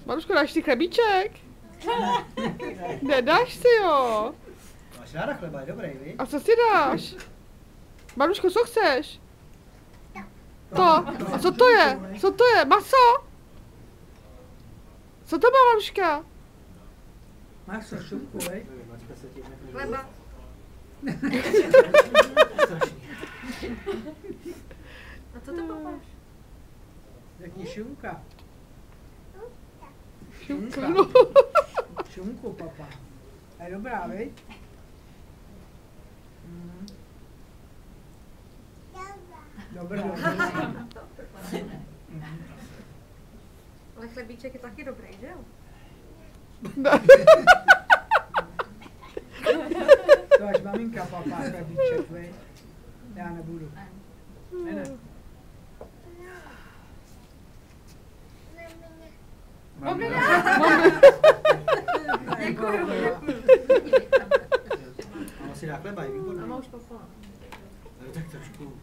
Maruško, dáš si chlebíček? Nedáš si jo. Máš ráda chleba, je dobrý, víš? A co si dáš? Maruško, co chceš? To. A co to je? Co to je? Maso? Co to má, Maruška? Maso, šupku, vej? Chleba. A co to papáš? Řekni šunka. Šunka. Šunku, papa. Je dobrá, vej? Dobrá. Ale chlebíček je taky dobrý, že jo? To až maminka papá chlebíček, vej? Já nebudu. Ne. Děkuju. Mama si dá chleba, je výborný. Mama už popala. Tak trošku.